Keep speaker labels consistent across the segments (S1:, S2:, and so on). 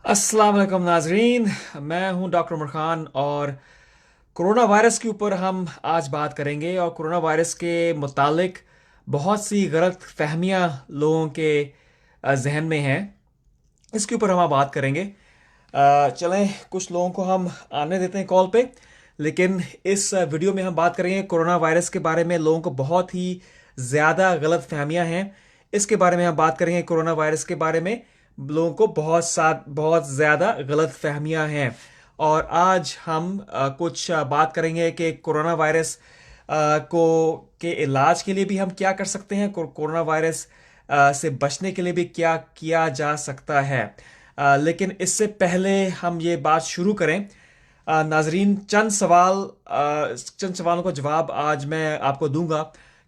S1: अस्सलाम वालेकुम नाजरीन। मैं हूं डॉक्टर उमर खान और कोरोना वायरस के ऊपर हम आज बात करेंगे। और कोरोना वायरस के मुतालिक बहुत सी गलत फहमियाँ लोगों के जहन में हैं। इसके ऊपर हम आज बात करेंगे। चलें कुछ लोगों को हम आने देते हैं कॉल पे। लेकिन इस वीडियो में हम बात करेंगे कोरोना वायरस के बारे में। लोगों को बहुत ही ज़्यादा गलत फहमियाँ हैं। इसके बारे में हम बात करेंगे। कोरोना वायरस के बारे में लोगों को बहुत ज़्यादा गलत फहमियाँ हैं। और आज हम कुछ बात करेंगे कि कोरोना वायरस को के इलाज के लिए भी हम क्या कर सकते हैं। कोरोना वायरस से बचने के लिए भी क्या किया जा सकता है। लेकिन इससे पहले हम ये बात शुरू करें। नाजरीन, चंद सवालों का जवाब आज मैं आपको दूंगा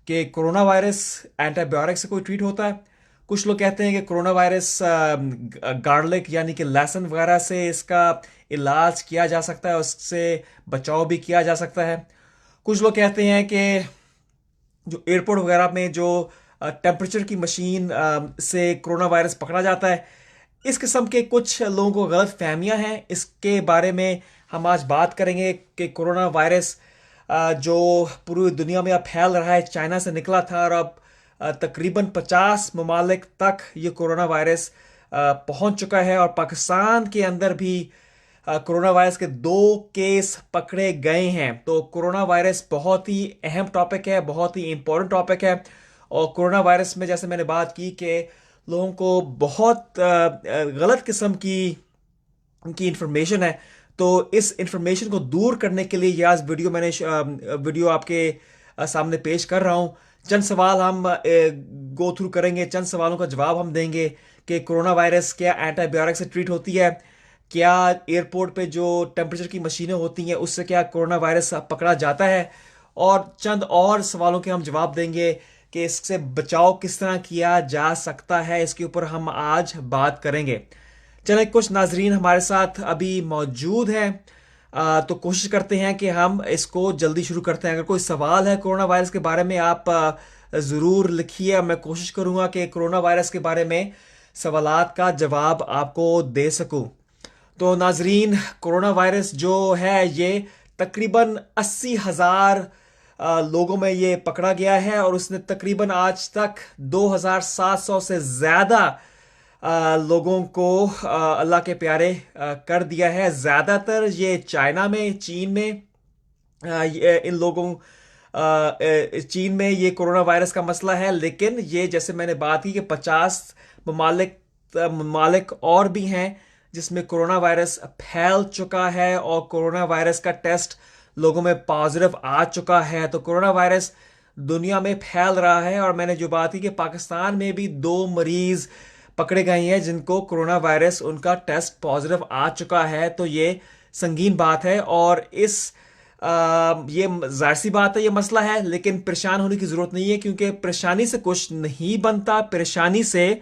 S1: कि कोरोना वायरस एंटीबायोटिक से कोई ट्रीट होता है। कुछ लोग कहते हैं कि कोरोना वायरस गार्लिक यानी कि लहसुन वगैरह से इसका इलाज किया जा सकता है, उससे बचाव भी किया जा सकता है। कुछ लोग कहते हैं कि जो एयरपोर्ट वगैरह में जो टेम्परेचर की मशीन से कोरोना वायरस पकड़ा जाता है। इस किस्म के कुछ लोगों को गलत फहमियां हैं। इसके बारे में हम आज बात करेंगे कि कोरोना वायरस जो पूरी दुनिया में अब फैल रहा है, चाइना से निकला था और अब तकरीबन 50 ममालिक तक ये कोरोना वायरस पहुंच चुका है। और पाकिस्तान के अंदर भी कोरोना वायरस के 2 केस पकड़े गए हैं। तो कोरोना वायरस बहुत ही अहम टॉपिक है, बहुत ही इंपॉर्टेंट टॉपिक है। और कोरोना वायरस में जैसे मैंने बात की कि लोगों को बहुत गलत किस्म की इंफॉर्मेशन है। तो इस इंफॉर्मेशन को दूर करने के लिए ये आज वीडियो आपके सामने पेश कर रहा हूँ। चंद सवाल हम गो थ्रू करेंगे, चंद सवालों का जवाब हम देंगे कि कोरोना वायरस क्या एंटीबायोटिक से ट्रीट होती है, क्या एयरपोर्ट पे जो टेम्परेचर की मशीनें होती हैं उससे क्या कोरोना वायरस पकड़ा जाता है, और चंद और सवालों के हम जवाब देंगे कि इससे बचाव किस तरह किया जा सकता है। इसके ऊपर हम आज बात करेंगे। चले, कुछ नाजरीन हमारे साथ अभी मौजूद हैं। तो कोशिश करते हैं कि हम इसको जल्दी शुरू करते हैं। अगर कोई सवाल है कोरोना वायरस के बारे में, आप ज़रूर लिखिए। मैं कोशिश करूंगा कि कोरोना वायरस के बारे में सवालात का जवाब आपको दे सकूं। तो नाजरीन, कोरोना वायरस जो है ये तकरीबन 80,000 लोगों में ये पकड़ा गया है। और उसने तकरीबन आज तक 2,700 से ज़्यादा लोगों को अल्लाह के प्यारे कर दिया है। ज़्यादातर ये चाइना में, चीन में इन लोगों चीन में ये कोरोना वायरस का मसला है। लेकिन ये जैसे मैंने बात की कि 50 ममालिक ममालिक और भी हैं जिसमें कोरोना वायरस फैल चुका है और कोरोना वायरस का टेस्ट लोगों में पॉजिटिव आ चुका है। तो कोरोना वायरस दुनिया में फैल रहा है। और मैंने जो बात की कि पाकिस्तान में भी 2 मरीज पकड़े गए हैं जिनको कोरोना वायरस उनका टेस्ट पॉजिटिव आ चुका है। तो ये संगीन बात है और ये जाहिर सी बात है, ये मसला है। लेकिन परेशान होने की जरूरत नहीं है, क्योंकि परेशानी से कुछ नहीं बनता, परेशानी से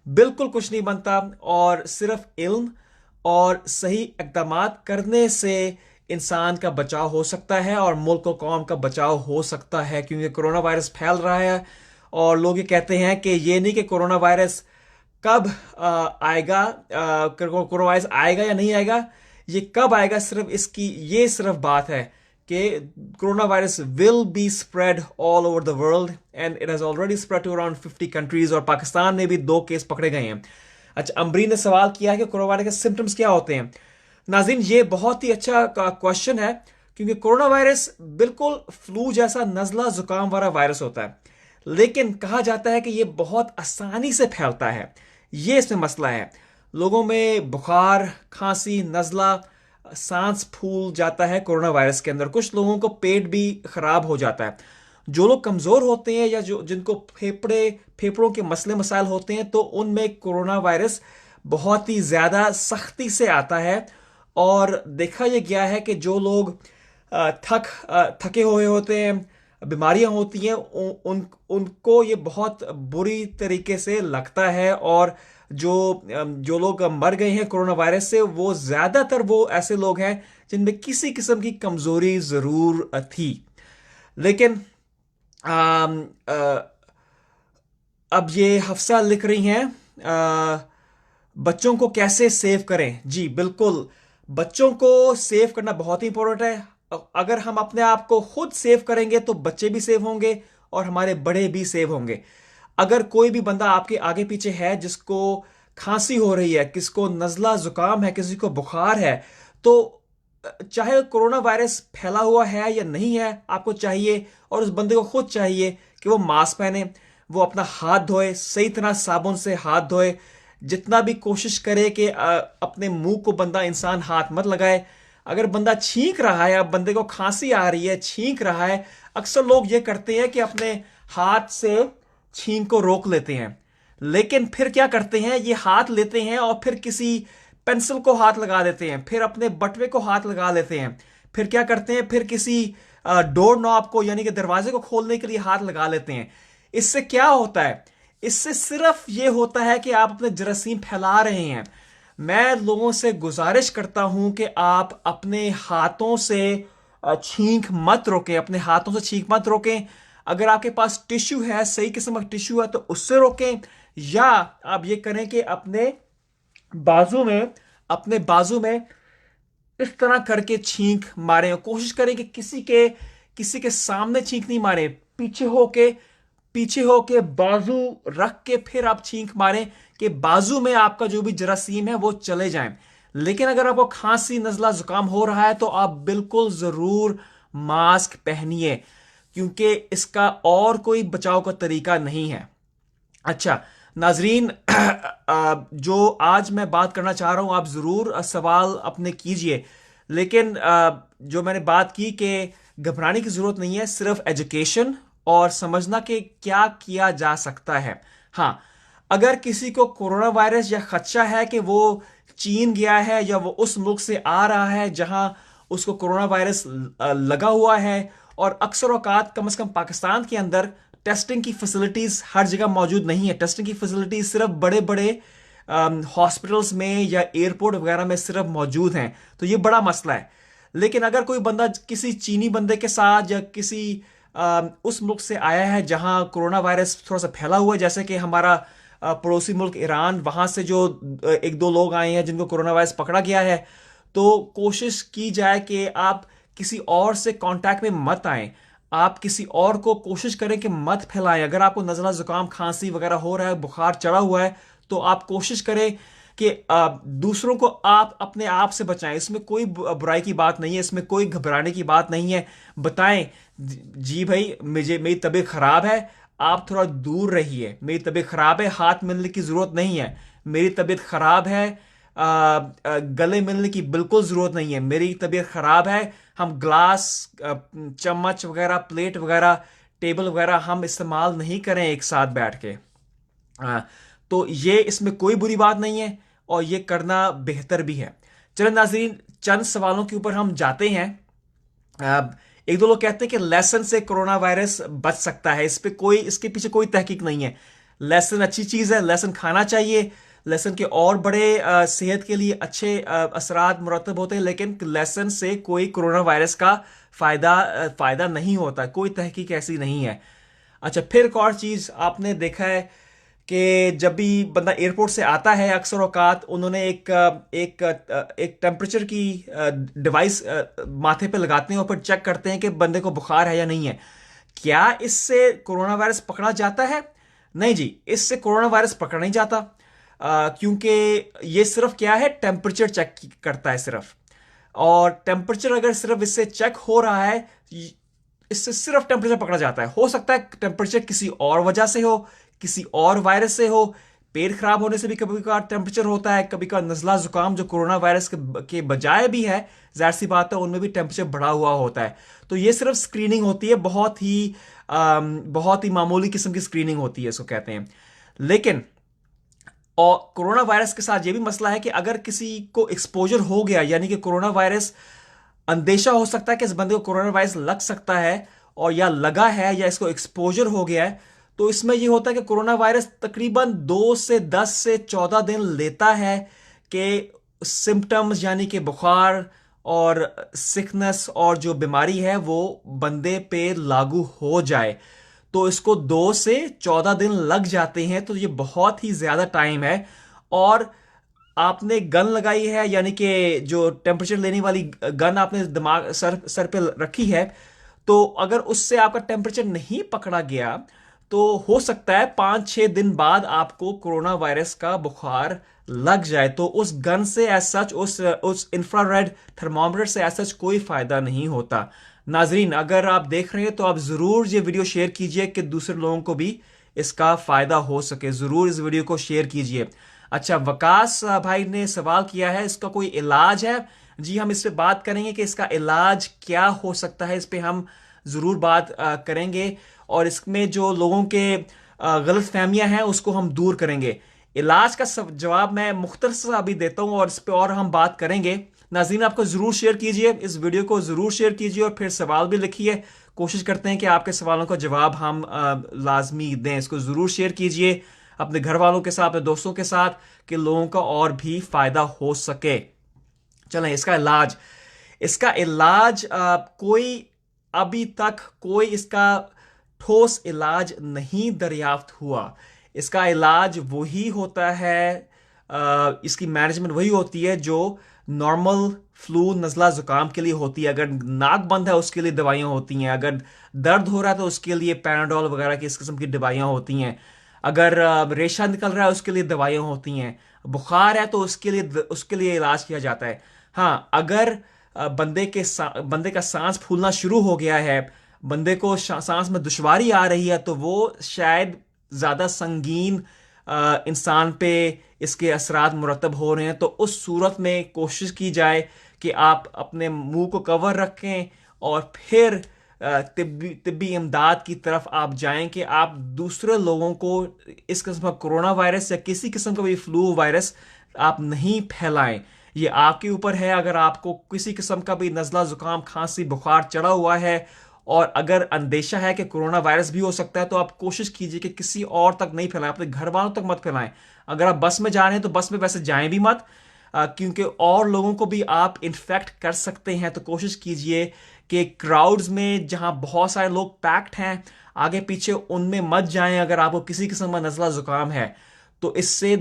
S1: बिल्कुल कुछ नहीं बनता। और सिर्फ इल्म और सही इकदाम करने से इंसान का बचाव हो सकता है और मुल्क और कौम का बचाव हो सकता है। क्योंकि कोरोना वायरस फैल रहा है और लोग ये कहते हैं कि ये नहीं कि कोरोना वायरस कब आएगा, कोरोना वायरस आएगा या नहीं आएगा, ये कब आएगा, सिर्फ इसकी ये सिर्फ बात है कि corona virus will be spread all over the world and it has already spread to around 50 countries. और पाकिस्तान में भी 2 केस पकड़े गए हैं। अच्छा, अमरीन ने सवाल किया है कि कोरोना वायरस के सिम्टम्स क्या होते हैं। नाज़रीन, ये बहुत ही अच्छा क्वेश्चन है, क्योंकि कोरोना वायरस बिल्कुल फ्लू जैसा नज़ला जुकाम वाला वायरस होता है। लेकिन कहा जाता है कि ये बहुत आसानी से फैलता है। ये इसमें मसला है। लोगों में बुखार, खांसी, नज़ला, सांस फूल जाता है कोरोना वायरस के अंदर। कुछ लोगों को पेट भी खराब हो जाता है। जो लोग कमज़ोर होते हैं या जो जिनको फेफड़ों के मसले मसाइल होते हैं, तो उनमें कोरोना वायरस बहुत ही ज़्यादा सख्ती से आता है। और देखा यह गया है कि जो लोग थके हुए होते हैं, बीमारियां होती हैं, उनको ये बहुत बुरी तरीके से लगता है। और जो लोग मर गए हैं कोरोना वायरस से, वो ज़्यादातर वो ऐसे लोग हैं जिनमें किसी किस्म की कमज़ोरी ज़रूर थी। लेकिन आम, अब ये हफ्सा लिख रही हैं, बच्चों को कैसे सेव करें? जी बिल्कुल, बच्चों को सेव करना बहुत ही इंपॉर्टेंट है। अगर हम अपने आप को खुद सेव करेंगे तो बच्चे भी सेव होंगे और हमारे बड़े भी सेव होंगे। अगर कोई भी बंदा आपके आगे पीछे है जिसको खांसी हो रही है, किसको नजला जुकाम है, किसी को बुखार है, तो चाहे कोरोना वायरस फैला हुआ है या नहीं है, आपको चाहिए और उस बंदे को खुद चाहिए कि वो मास्क पहने, वो अपना हाथ धोए, सही तरह साबुन से हाथ धोए। जितना भी कोशिश करे कि अपने मुंह को बंदा इंसान हाथ मत लगाए। अगर बंदा छींक रहा है, अब बंदे को खांसी आ रही है, छींक रहा है, अक्सर लोग ये करते हैं कि अपने हाथ से छींक को रोक लेते हैं। लेकिन फिर क्या करते हैं, ये हाथ लेते हैं और फिर किसी पेंसिल को हाथ लगा देते हैं, फिर अपने बटवे को हाथ लगा लेते हैं, फिर क्या करते हैं, फिर किसी डोर नॉब को यानी कि दरवाजे को खोलने के लिए हाथ लगा लेते हैं। इससे क्या होता है? इससे सिर्फ ये होता है कि आप अपने जरासीम फैला रहे हैं। मैं लोगों से गुजारिश करता हूं कि आप अपने हाथों से छींक मत रोकें, अपने हाथों से छींक मत रोकें। अगर आपके पास टिश्यू है, सही किस्म का टिश्यू है, तो उससे रोकें। या आप ये करें कि बाजू में अपने बाजू में इस तरह करके छींक मारें। कोशिश करें कि किसी के सामने छींक नहीं मारे, पीछे होके बाजू रख के फिर आप छींक मारें कि बाजू में आपका जो भी जरासीम है वो चले जाएं। लेकिन अगर आपको खांसी नजला जुकाम हो रहा है तो आप बिल्कुल जरूर मास्क पहनिए, क्योंकि इसका और कोई बचाव का तरीका नहीं है। अच्छा नाजरीन, जो आज मैं बात करना चाह रहा हूं, आप जरूर सवाल अपने कीजिए। लेकिन जो मैंने बात की कि घबराने की जरूरत नहीं है, सिर्फ एजुकेशन और समझना कि क्या किया जा सकता है। हाँ, अगर किसी को कोरोना वायरस या खदशा है कि वो चीन गया है या वो उस मुल्क से आ रहा है जहां उसको कोरोना वायरस लगा हुआ है, और अक्सर औकात कम से कम पाकिस्तान के अंदर टेस्टिंग की फैसिलिटीज हर जगह मौजूद नहीं है। टेस्टिंग की फैसिलिटीज सिर्फ बड़े बड़े हॉस्पिटल्स में या एयरपोर्ट वगैरह में सिर्फ मौजूद हैं, तो ये बड़ा मसला है। लेकिन अगर कोई बंदा किसी चीनी बंदे के साथ या किसी उस मुल्क से आया है जहां कोरोना वायरस थोड़ा सा फैला हुआ है, जैसे कि हमारा पड़ोसी मुल्क ईरान, वहां से जो एक दो लोग आए हैं जिनको कोरोना वायरस पकड़ा गया है, तो कोशिश की जाए कि आप किसी और से कांटेक्ट में मत आए। आप किसी और को कोशिश करें कि मत फैलाएं। अगर आपको नज़ला जुकाम खांसी वगैरह हो रहा है, बुखार चढ़ा हुआ है, तो आप कोशिश करें कि दूसरों को आप अपने आप से बचाएं। इसमें कोई बुराई की बात नहीं है, इसमें कोई घबराने की बात नहीं है। बताएं जी भाई, मेरी तबीयत खराब है, आप थोड़ा दूर रहिए। मेरी तबीयत खराब है, हाथ मिलने की जरूरत नहीं है। मेरी तबीयत खराब है, गले मिलने की बिल्कुल जरूरत नहीं है। मेरी तबीयत खराब है, हम ग्लास, चम्मच वगैरह, प्लेट वगैरह, टेबल वगैरह हम इस्तेमाल नहीं करें एक साथ बैठ के। तो ये इसमें कोई बुरी बात नहीं है और ये करना बेहतर भी है। चलो नाज़रीन, चंद सवालों के ऊपर हम जाते हैं। एक दो लोग कहते हैं कि लहसुन से कोरोना वायरस बच सकता है। इसके पीछे कोई तहकीक नहीं है। लहसुन अच्छी चीज़ है, लहसुन खाना चाहिए। लहसुन के और बड़े सेहत के लिए अच्छे असरात मुरतब होते हैं, लेकिन लहसुन से कोई कोरोना वायरस का फायदा नहीं होता, कोई तहकीक ऐसी नहीं है। अच्छा, फिर एक और चीज़ आपने देखा है कि जब भी बंदा एयरपोर्ट से आता है, अक्सर औकात उन्होंने एक टेम्परेचर की डिवाइस माथे पे लगाते हैं और फिर चेक करते हैं कि बंदे को बुखार है या नहीं है। क्या इससे कोरोना वायरस पकड़ा जाता है? नहीं जी, इससे कोरोना वायरस पकड़ा नहीं जाता, क्योंकि ये सिर्फ क्या है, टेम्परेचर चेक करता है सिर्फ। और टेम्परेचर अगर सिर्फ इससे चेक हो रहा है, इससे सिर्फ टेम्परेचर पकड़ा जाता है। हो सकता है टेम्परेचर किसी और वजह से हो, किसी और वायरस से हो। पेट खराब होने से भी कभी कभार टेम्परेचर होता है, कभी कभार नजला जुकाम जो कोरोना वायरस के बजाय भी है, जाहिर सी बात है उनमें भी टेम्परेचर बढ़ा हुआ होता है। तो ये सिर्फ स्क्रीनिंग होती है, बहुत ही मामूली किस्म की स्क्रीनिंग होती है, इसको कहते हैं। लेकिन और कोरोना वायरस के साथ ये भी मसला है कि अगर किसी को एक्सपोजर हो गया, यानी कि कोरोना वायरस, अंदेशा हो सकता है कि इस बंदे को कोरोना वायरस लग सकता है, और या लगा है या इसको एक्सपोजर हो गया है, तो इसमें यह होता है कि कोरोना वायरस तकरीबन 2 से 10 से 14 दिन लेता है कि सिम्टम्स यानी कि बुखार और सिकनेस और जो बीमारी है वो बंदे पे लागू हो जाए। तो इसको 2 से 14 दिन लग जाते हैं, तो ये बहुत ही ज्यादा टाइम है। और आपने गन लगाई है, यानी कि जो टेम्परेचर लेने वाली गन आपने दिमाग सर सर पे रखी है, तो अगर उससे आपका टेम्परेचर नहीं पकड़ा गया तो हो सकता है 5-6 दिन बाद आपको कोरोना वायरस का बुखार लग जाए। तो उस गन से एज सच, उस इंफ्रारेड थर्मामीटर से एज सच कोई फायदा नहीं होता। नाजरीन, अगर आप देख रहे हैं तो आप जरूर ये वीडियो शेयर कीजिए कि दूसरे लोगों को भी इसका फायदा हो सके। जरूर इस वीडियो को शेयर कीजिए। अच्छा, वकास भाई ने सवाल किया है, इसका कोई इलाज है? जी, हम इस पे बात करेंगे कि इसका इलाज क्या हो सकता है। इस पे हम जरूर बात करेंगे और इसमें जो लोगों के गलत फहमियां हैं उसको हम दूर करेंगे। इलाज का जवाब मैं मुख्तसर सा अभी देता हूं और इस पे और हम बात करेंगे। नाज़रीन, आपको जरूर शेयर कीजिए, इस वीडियो को जरूर शेयर कीजिए और फिर सवाल भी लिखिए। कोशिश करते हैं कि आपके सवालों का जवाब हम लाजमी दें। इसको जरूर शेयर कीजिए अपने घर वालों के साथ, अपने दोस्तों के साथ, कि लोगों का और भी फायदा हो सके। चलें, इसका इलाज कोई अभी तक कोई इसका ठोस इलाज नहीं दरियाफ्त हुआ। इसका इलाज वही होता है, इसकी मैनेजमेंट वही होती है जो नॉर्मल फ्लू, नज़ला ज़ुकाम के लिए होती है। अगर नाक बंद है उसके लिए दवाइयाँ होती हैं, अगर दर्द हो रहा है तो उसके लिए पैनाडोल वगैरह की इस किस्म की दवाइयाँ होती हैं, अगर रेशा निकल रहा है उसके लिए दवाइयाँ होती हैं, बुखार है तो उसके लिए इलाज किया जाता है। हाँ, अगर बंदे का सांस फूलना शुरू हो गया है, बंदे को सांस में दुश्वारी आ रही है, तो वो शायद ज़्यादा संगीन इंसान पे इसके असरात मुरतब हो रहे हैं। तो उस सूरत में कोशिश की जाए कि आप अपने मुंह को कवर रखें और फिर तिब्बी इमदाद की तरफ आप जाएं कि आप दूसरे लोगों को इस किस्म का कोरोना वायरस या किसी किस्म का भी फ्लू वायरस आप नहीं फैलाएं। ये आपके ऊपर है। अगर आपको किसी किस्म का भी नज़ला ज़ुकाम, खांसी, बुखार चढ़ा हुआ है और अगर अंदेशा है कि कोरोना वायरस भी हो सकता है, तो आप कोशिश कीजिए कि किसी और तक नहीं फैलाएं, अपने घर वालों तक मत फैलाएं। अगर आप बस में जा रहे हैं तो बस में वैसे जाएं भी मत, क्योंकि और लोगों को भी आप इन्फेक्ट कर सकते हैं। तो कोशिश कीजिए कि क्राउड्स में जहां बहुत सारे लोग पैक्ड हैं, आगे पीछे, उनमें मत जाएं। अगर आपको किसी किस्म का नज़ला ज़ुकाम है तो इससे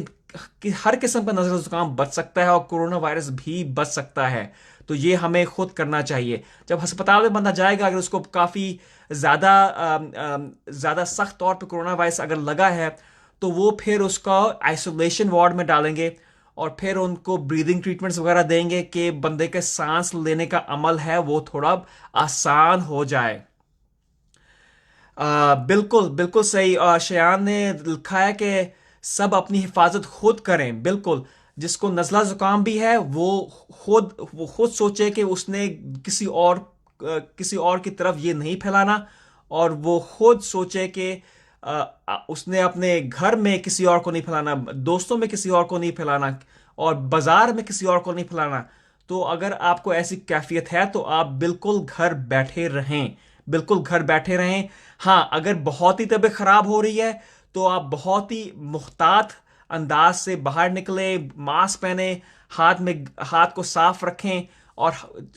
S1: कि हर किस्म का नज़ला ज़ुकाम बच सकता है और कोरोना वायरस भी बच सकता है। तो ये हमें खुद करना चाहिए। जब अस्पताल में बंदा जाएगा, अगर उसको काफ़ी ज़्यादा सख्त तौर पे कोरोना वायरस अगर लगा है, तो वो फिर उसका आइसोलेशन वार्ड में डालेंगे और फिर उनको ब्रीदिंग ट्रीटमेंट्स वगैरह देंगे कि बंदे के सांस लेने का अमल है वो थोड़ा आसान हो जाए। बिल्कुल बिल्कुल सही। शयान ने लिखा है कि सब अपनी हिफाजत खुद करें। बिल्कुल, जिसको नज़ला ज़ुकाम भी है वो खुद सोचे कि उसने किसी और की तरफ ये नहीं फैलाना, और वो खुद सोचे कि उसने अपने घर में किसी और को नहीं फैलाना, दोस्तों में किसी और को नहीं फैलाना और बाजार में किसी और को नहीं फैलाना। तो अगर आपको ऐसी कैफियत है तो आप बिल्कुल घर बैठे रहें, बिल्कुल घर बैठे रहें। हाँ, अगर बहुत ही तबीयत खराब हो रही है तो आप बहुत ही मुहतात अंदाज से बाहर निकले, मास्क पहने, हाथ को साफ रखें और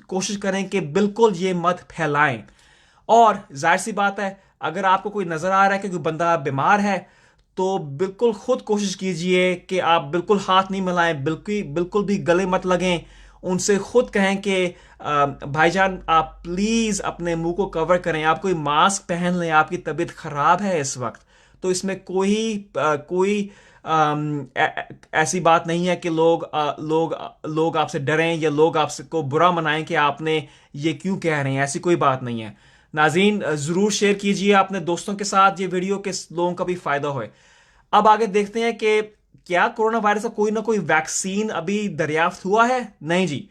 S1: कोशिश करें कि बिल्कुल ये मत फैलाएं। और जाहिर सी बात है, अगर आपको कोई नजर आ रहा है कि कोई बंदा बीमार है, तो बिल्कुल खुद कोशिश कीजिए कि आप बिल्कुल हाथ नहीं मिलाएं, बिल्कुल बिल्कुल भी गले मत लगें। उनसे खुद कहें कि भाईजान आप प्लीज अपने मुंह को कवर करें, आप कोई मास्क पहन लें, आपकी तबीयत खराब है इस वक्त। तो इसमें कोई ऐसी बात नहीं है कि लोग आपसे डरें या लोग आपसे को बुरा मनाएं कि आपने ये क्यों कह रहे हैं। ऐसी कोई बात नहीं है। नाज़रीन, जरूर शेयर कीजिए अपने दोस्तों के साथ ये वीडियो, के लोगों का भी फायदा होए। अब आगे देखते हैं कि क्या कोरोना वायरस का कोई ना कोई वैक्सीन अभी दरियाफ्त हुआ है? नहीं जी,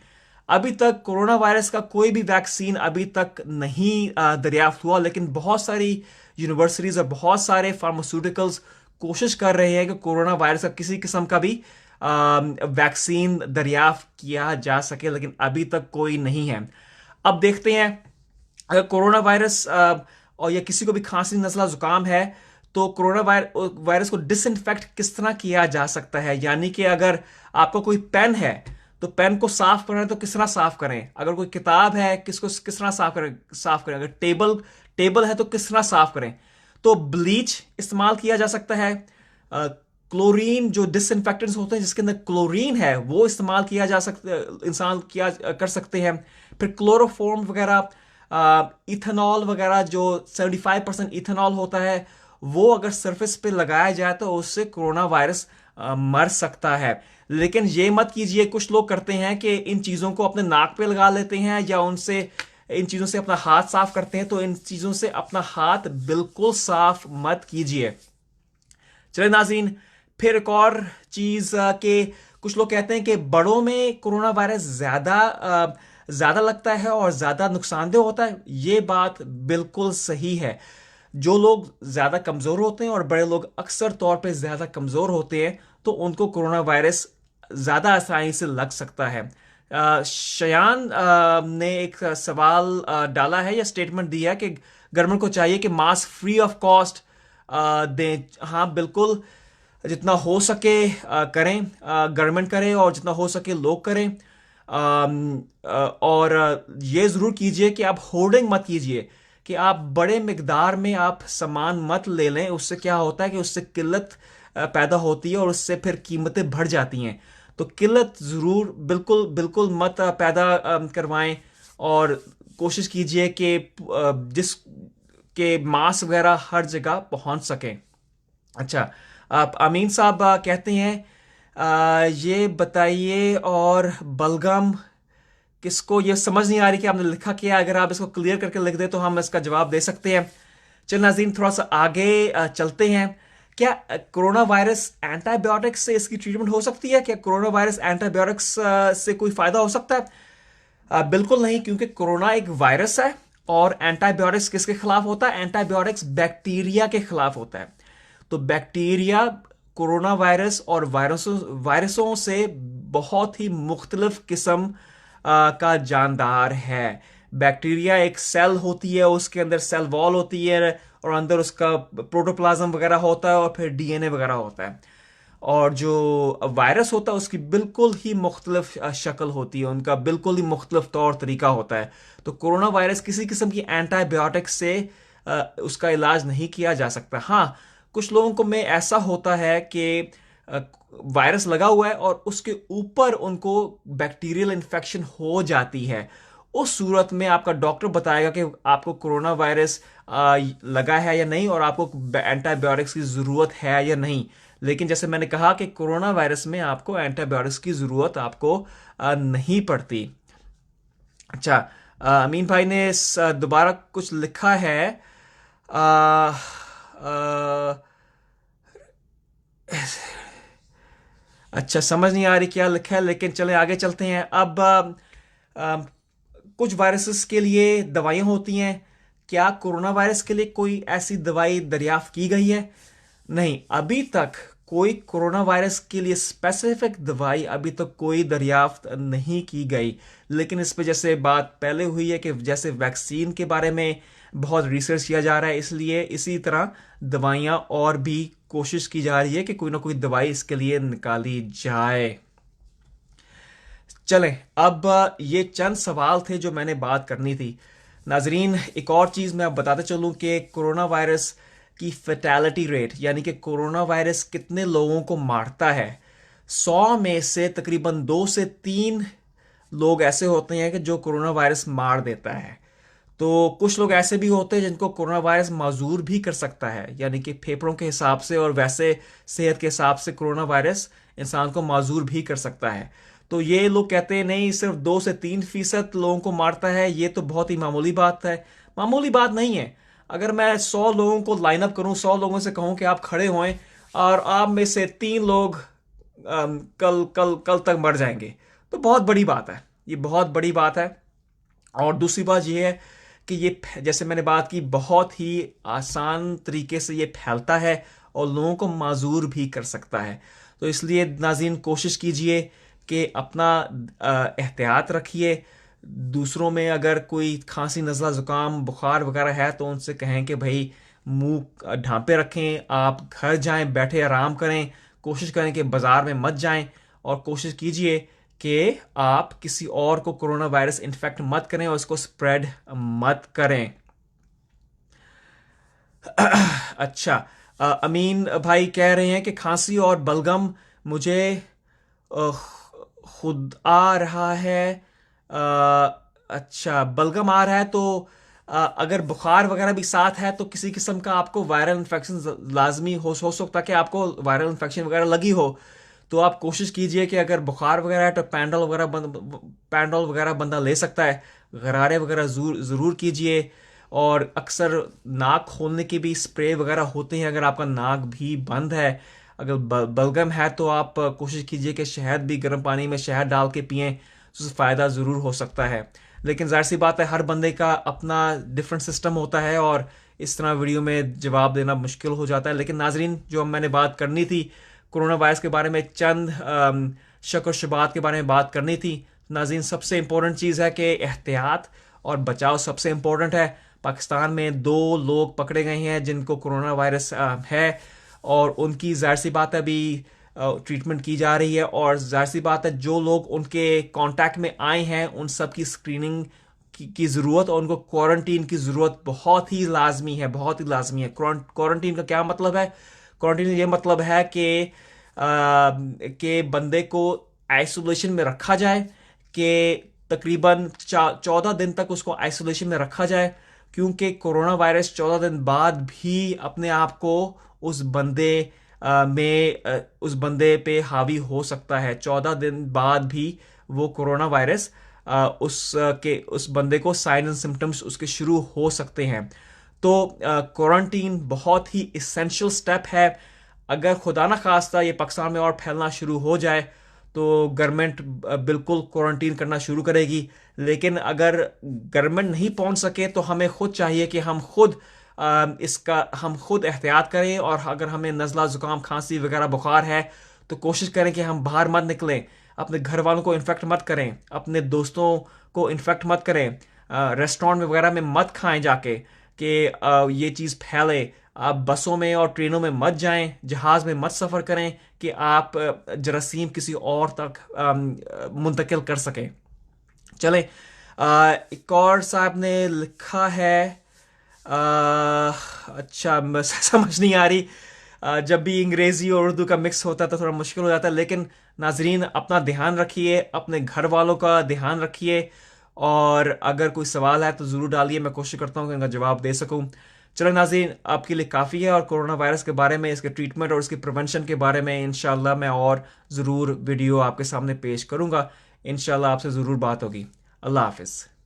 S1: अभी तक कोरोना वायरस का कोई भी वैक्सीन अभी तक नहीं दरियाफ्त हुआ। लेकिन बहुत सारी यूनिवर्सिटीज और बहुत सारे फार्मास्यूटिकल्स कोशिश कर रहे हैं कि कोरोना वायरस का किसी किस्म का भी वैक्सीन दरियाफ्त किया जा सके, लेकिन अभी तक कोई नहीं है। अब देखते हैं, अगर कोरोना वायरस और या किसी को भी खांसी, नज़ला ज़ुकाम है, तो कोरोना वायरस को डिसइंफेक्ट किस तरह किया जा सकता है। यानी कि अगर आपका कोई पेन है तो पेन को साफ करना है तो किस तरह साफ करें, अगर कोई किताब है किस तरह साफ करें, अगर टेबल है तो किस तरह साफ करें। तो ब्लीच इस्तेमाल किया जा सकता है, क्लोरीन जो डिसइंफेक्टेंट्स होते हैं जिसके अंदर क्लोरीन है वो इस्तेमाल किया जा सकता, इंसान किया कर सकते हैं। फिर क्लोरोफॉर्म वगैरह, इथेनॉल वगैरह जो 75% इथेनॉल होता है वो अगर सरफेस पे लगाया जाए तो उससे कोरोना वायरस मर सकता है। लेकिन ये मत कीजिए, कुछ लोग करते हैं कि इन चीज़ों को अपने नाक पे लगा लेते हैं या उनसे इन चीज़ों से अपना हाथ साफ करते हैं, तो इन चीज़ों से अपना हाथ बिल्कुल साफ मत कीजिए। चले नाज़रीन, फिर एक और चीज़ के कुछ लोग कहते हैं कि बड़ों में कोरोना वायरस ज़्यादा लगता है और ज़्यादा नुकसानदेह होता है। ये बात बिल्कुल सही है। जो लोग ज़्यादा कमज़ोर होते हैं और बड़े लोग अक्सर तौर पे ज़्यादा कमज़ोर होते हैं तो उनको कोरोना वायरस ज़्यादा आसानी से लग सकता है। शयान ने एक सवाल डाला है या स्टेटमेंट दिया है कि गवर्नमेंट को चाहिए कि मास्क फ्री ऑफ कॉस्ट दें। हाँ बिल्कुल, जितना हो सके करें, गवर्नमेंट करे और जितना हो सके लोग करें। और ये ज़रूर कीजिए कि आप होर्डिंग मत कीजिए, कि आप बड़े मिकदार में आप सामान मत ले लें। उससे क्या होता है कि उससे किल्लत पैदा होती है और उससे फिर कीमतें बढ़ जाती हैं। तो किल्लत ज़रूर बिल्कुल बिल्कुल मत पैदा करवाएं और कोशिश कीजिए कि जिस के मास्क वगैरह हर जगह पहुंच सकें। अच्छा, आप अमीन साहब कहते हैं ये बताइए, और बलगम किसको, ये समझ नहीं आ रही कि आपने लिखा क्या है। अगर आप इसको क्लियर करके लिख दे तो हम इसका जवाब दे सकते हैं। चल नाज़रीन, थोड़ा सा आगे चलते हैं। क्या कोरोना वायरस एंटीबायोटिक्स से इसकी ट्रीटमेंट हो सकती है? क्या कोरोना वायरस एंटीबायोटिक्स से कोई फायदा हो सकता है? बिल्कुल नहीं, क्योंकि कोरोना एक वायरस है और एंटीबायोटिक्स किसके खिलाफ होता है? एंटीबायोटिक्स बैक्टीरिया के खिलाफ होता है। तो बैक्टीरिया कोरोना वायरस और वायरसों से बहुत ही मुख्तलिफ किस्म का जानदार है। बैक्टीरिया एक सेल होती है, उसके अंदर सेल वॉल होती है और अंदर उसका प्रोटोप्लाज्म वगैरह होता है और फिर डीएनए वगैरह होता है। और जो वायरस होता है उसकी बिल्कुल ही मुख्तलिफ शक्ल होती है, उनका बिल्कुल ही मुख्तलिफ तौर तरीका होता है। तो कोरोना वायरस किसी किस्म की एंटीबायोटिक से उसका इलाज नहीं किया जा सकता। हाँ, कुछ लोगों को में ऐसा होता है कि वायरस लगा हुआ है और उसके ऊपर उनको बैक्टीरियल इन्फेक्शन हो जाती है। उस सूरत में आपका डॉक्टर बताएगा कि आपको कोरोना वायरस लगा है या नहीं और आपको एंटीबायोटिक्स की ज़रूरत है या नहीं। लेकिन जैसे मैंने कहा कि कोरोना वायरस में आपको एंटीबायोटिक्स की ज़रूरत आपको नहीं पड़ती। अच्छा, अमीन भाई ने दोबारा कुछ लिखा है। आ, आ, अच्छा, समझ नहीं आ रही क्या लिखा है, लेकिन चले आगे चलते हैं। अब कुछ वायरसेस के लिए दवाइयाँ होती हैं। क्या कोरोना वायरस के लिए कोई ऐसी दवाई दरियाफ्त की गई है? नहीं, अभी तक कोई कोरोना वायरस के लिए स्पेसिफिक दवाई अभी तक कोई दरियाफ्त नहीं की गई। लेकिन इस पे जैसे बात पहले हुई है कि जैसे वैक्सीन के बारे में बहुत रिसर्च किया जा रहा है, इसलिए इसी तरह दवाइयाँ और भी कोशिश की जा रही है कि कोई ना कोई दवाई इसके लिए निकाली जाए। चलें, अब ये चंद सवाल थे जो मैंने बात करनी थी। नाजरीन, एक और चीज़ मैं अब बताते चलूँ कि कोरोना वायरस की फैटेलिटी रेट, यानी कि कोरोना वायरस कितने लोगों को मारता है। 100 में से तकरीबन 2 से 3 लोग ऐसे होते हैं कि जो कोरोना वायरस मार देता है। तो कुछ लोग ऐसे भी होते हैं जिनको कोरोना वायरस माजूर भी कर सकता है, यानी कि फेफड़ों के हिसाब से और वैसे सेहत के हिसाब से कोरोना वायरस इंसान को माजूर भी कर सकता है। तो ये लोग कहते हैं नहीं, सिर्फ 2 से 3% लोगों को मारता है, ये तो बहुत ही मामूली बात है। मामूली बात नहीं है। अगर मैं 100 लोगों को लाइन अप करूं, 100 लोगों से कहूं कि आप खड़े होएं और आप में से 3 लोग कल कल कल तक मर जाएंगे, तो बहुत बड़ी बात है। ये बहुत बड़ी बात है। और दूसरी बात यह है कि ये, जैसे मैंने बात की, बहुत ही आसान तरीके से ये फैलता है और लोगों को माजूर भी कर सकता है। तो इसलिए नाज़रीन, कोशिश कीजिए कि अपना एहतियात रखिए। दूसरों में अगर कोई खांसी, नज़ला, ज़ुकाम, बुखार वगैरह है तो उनसे कहें कि भाई मुंह ढांपे रखें, आप घर जाएं, बैठे आराम करें। कोशिश करें कि बाज़ार में मत जाएं और कोशिश कीजिए कि आप किसी और को कोरोना वायरस इन्फेक्ट मत करें और इसको स्प्रेड मत करें। अच्छा, अमीन भाई कह रहे हैं कि खांसी और बलगम मुझे अ, खुद आ रहा है। अच्छा, बलगम आ रहा है तो अगर बुखार वगैरह भी साथ है तो किसी किस्म का आपको वायरल इन्फेक्शन लाजमी हो सकता है कि आपको वायरल इन्फेक्शन वगैरह लगी हो। तो आप कोशिश कीजिए कि अगर बुखार वगैरह है तो पैंडल वगैरह बंदा ले सकता है। गरारे वगैरह ज़रूर कीजिए। और अक्सर नाक खोलने के भी स्प्रे वगैरह होते हैं अगर आपका नाक भी बंद है। अगर बलगम है तो आप कोशिश कीजिए कि शहद भी गर्म पानी में शहद डाल के पिएं, तो उससे फ़ायदा ज़रूर हो सकता है। लेकिन जाहिर सी बात है, हर बंदे का अपना डिफरेंट सिस्टम होता है और इस तरह वीडियो में जवाब देना मुश्किल हो जाता है। लेकिन नाजरीन, जो मैंने बात करनी थी कोरोना वायरस के बारे में, चंद शक और शुबात के बारे में बात करनी थी। नाजरीन, सबसे इम्पोर्टेंट चीज़ है कि एहतियात और बचाव सबसे इम्पोर्टेंट है। पाकिस्तान में 2 लोग पकड़े गए हैं जिनको कोरोना वायरस है, और उनकी जाहिर सी बात है अभी ट्रीटमेंट की जा रही है। और जाहिर सी बात है जो लोग उनके कांटेक्ट में आए हैं उन सब की स्क्रीनिंग की ज़रूरत और उनको क्वारंटीन की ज़रूरत बहुत ही लाजमी है, बहुत ही लाजमी है। क्वारंटीन का क्या मतलब है? क्वारंटीन ये मतलब है कि बंदे को आइसोलेशन में रखा जाए, कि तकरीबन 14 दिन तक उसको आइसोलेशन में रखा जाए, क्योंकि कोरोना वायरस 14 दिन बाद भी अपने आप को उस बंदे उस बंदे पे हावी हो सकता है। 14 दिन बाद भी वो कोरोना वायरस उस बंदे को साइन एंड सिम्टम्स उसके शुरू हो सकते हैं। तो क्वारंटीन बहुत ही इसेंशियल स्टेप है। अगर खुदा ना खास्ता ये पाकिस्तान में और फैलना शुरू हो जाए तो गवर्नमेंट बिल्कुल क्वारंटीन करना शुरू करेगी। लेकिन अगर गवर्नमेंट नहीं पहुंच सके तो हमें खुद चाहिए कि हम खुद एहतियात करें। और अगर हमें नज़ला ज़ुकाम खांसी वगैरह बुखार है तो कोशिश करें कि हम बाहर मत निकलें, अपने घर वालों को इन्फेक्ट मत करें, अपने दोस्तों को इन्फेक्ट मत करें, रेस्टोरेंट वगैरह में मत खाएं जाके कि ये चीज़ फैले। आप बसों में और ट्रेनों में मत जाएं, जहाज़ में मत सफ़र करें कि आप जरासीम किसी और तक मुंतकिल कर सकें। चलें, एक और साहब ने लिखा है, अच्छा समझ नहीं आ रही। जब भी अंग्रेज़ी और उर्दू का मिक्स होता है तो थोड़ा मुश्किल हो जाता है। लेकिन नाजरीन, अपना ध्यान रखिए, अपने घर वालों का ध्यान रखिए, और अगर कोई सवाल है तो ज़रूर डालिए, मैं कोशिश करता हूँ कि उनका जवाब दे सकूँ। चलो नाज़रीन, आपके लिए काफ़ी है। और कोरोना वायरस के बारे में, इसके ट्रीटमेंट और इसके प्रिवेंशन के बारे में इंशाल्लाह मैं और ज़रूर वीडियो आपके सामने पेश करूँगा। इंशाल्लाह आपसे ज़रूर बात होगी। अल्लाह हाफिज़।